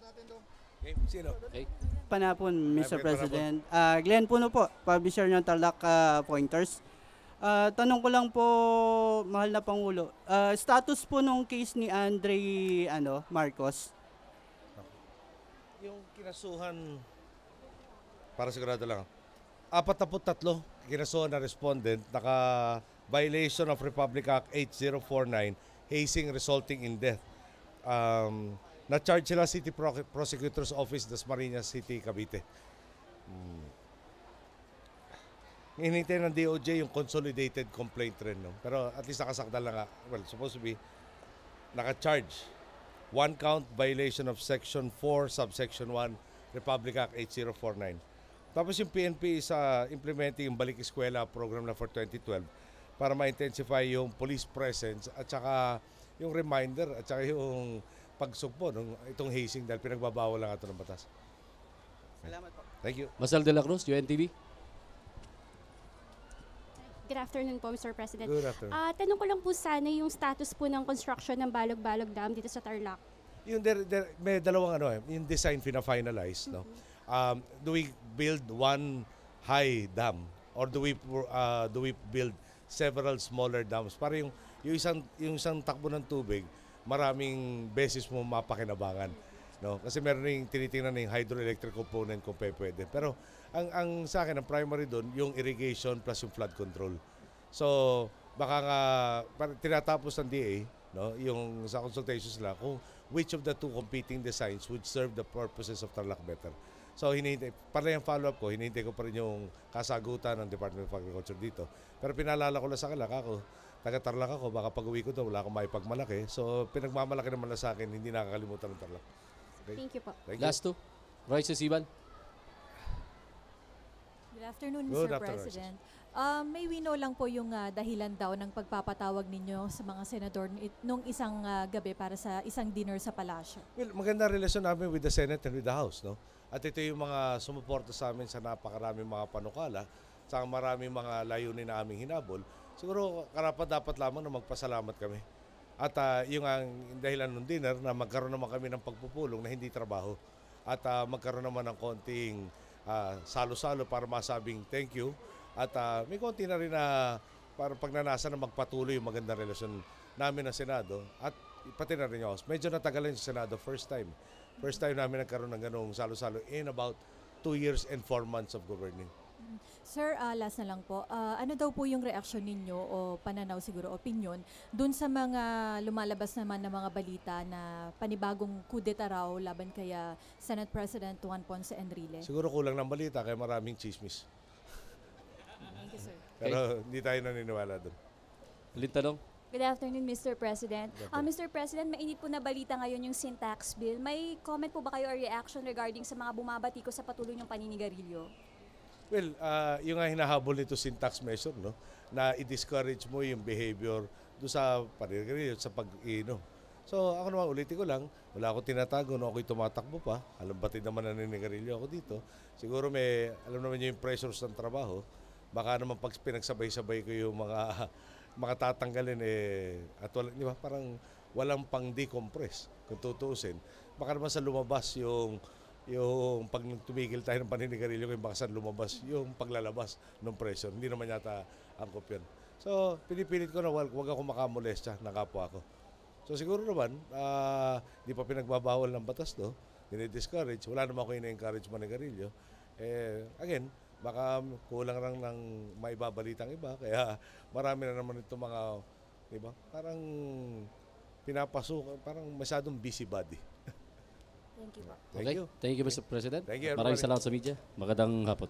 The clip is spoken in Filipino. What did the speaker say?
Okay, sino? Okay. Panapon, Mr. Panapon. President. Glenn Puno po, publisher ng Tarlac Pointers. Tanong ko lang po, mahal na Pangulo, status po nung case ni Andre Marcos. Yung kinasuhan, para sigurado lang, 43 kinasuhan na respondent, naka-violation of Republic Act 8049, hazing resulting in death. Na-charge sila City Prosecutor's Office, Dasmariñas City, Cavite. Hinintay ng DOJ yung consolidated complaint rin. No? Pero at least nakasakdal lang. Well, supposed to be naka-charge. 1 count violation of Section 4, Subsection 1, Republic Act 8049. Tapos yung PNP is implementing yung Balik Eskwela program na for 2012 para ma-intensify yung police presence at saka yung reminder at saka yung pagsugpo ng itong hazing dahil pinagbabawal lang ito ng batas. Salamat po. Thank you. Marcel de la Cruz, UNTV. Good afternoon po, Mr. President. Good afternoon. Tanong ko lang po sana yung status po ng construction ng Balog-Balog Dam dito sa Tarlac. Yung may dalawang yung design fina-finalize, no? Do we build one high dam or do we build several smaller dams para yung isang takbo ng tubig maraming beses mo mapakinabangan, no? Kasi meron ring tinitingnan ng hydroelectric component kung pwede. Pero ang sa akin ang primary doon yung irrigation plus yung flood control. So baka nga tinatapos ng DA, no, yung sa consultations nila kung which of the two competing designs would serve the purposes of Tarlac better. So hinihintay, para yung follow-up ko, hinihintay ko pa rin yung kasagutan ng Department of Agriculture dito. Pero pinaalala ko lang sa kanila, taga-Tarlac ako, baka pag-uwi ko doon, wala akong maipagmalaki. So pinagmamalaki naman na sa akin, hindi nakakalimutan ng Tarlac. Okay? Thank you po. Thank you. Last two. Royce Siban. Good afternoon, Good Mr. afternoon, President. May we know lang po yung dahilan daw ng pagpapatawag ninyo sa mga senador nung isang gabi para sa isang dinner sa palasyo. Well, maganda relasyon namin with the Senate and with the House, no? At ito yung mga sumuporta sa amin sa napakaraming mga panukala, sa maraming mga layunin na aming hinabol. Siguro dapat lamang na magpasalamat kami. At yung ang dahilan ng dinner na magkaroon naman kami ng pagpupulong na hindi trabaho. At magkaroon naman ng konting salo-salo para masabing thank you. At may konti na rin na para pagnanasa na magpatuloy yung magandang relasyon namin ng Senado at pati na rin yung House. Medyo natagalan yung Senado first time. First time namin nagkaroon ng ganung salo-salo in about 2 years and 4 months of governing. Sir, last na lang po. Ano daw po yung reaksyon ninyo o pananaw siguro, opinion, dun sa mga lumalabas naman na mga balita na panibagong kudeta raw laban kaya Senate President Juan Ponce Enrile? Siguro kulang ng balita kaya maraming chismis. Thank you, sir. Pero hindi tayo naniniwala doon. Ulit tanong. Good afternoon, Mr. President. Mr. President, mainit po na balita ngayon yung sin tax bill. May comment po ba kayo or reaction regarding sa mga bumabati ko sa patuloy ng paninigarilyo? Well, yung nga hinahabol nito syntax measure, no, na i-discourage mo yung behavior doon sa paninigarilyo, sa pag-inom. So ako naman, ulitin ko lang, wala akong tinatago, no, ako'y tumatakbo pa. Alam batid naman na naninigarilyo ako dito. Siguro alam naman yung pressures ng trabaho. Baka naman pag pinagsabay-sabay ko yung mga tatanggalin at wala, di ba, parang walang pang decompress kung tutuusin. Baka naman sa lumabas yung pag tumigil tayo ng paninigarilyo kung baka saan lumabas yung paglalabas ng pressure. Hindi naman yata angkop yun. So pinipilit ko na wag ako makamolestya ng kapwa ko. So siguro naman di pa pinagbabawal ng batas to, dinidiscourage, wala naman ako ina-encourage manigarilyo. Again, baka kulang lang ng maibabalitang iba, kaya marami na naman itong mga, di ba, parang pinapasok, parang masyadong busybody. Thank you po. Thank you. Thank you, Mr. President. Thank you, Maraming everybody. salamat sa media. Magandang hapon.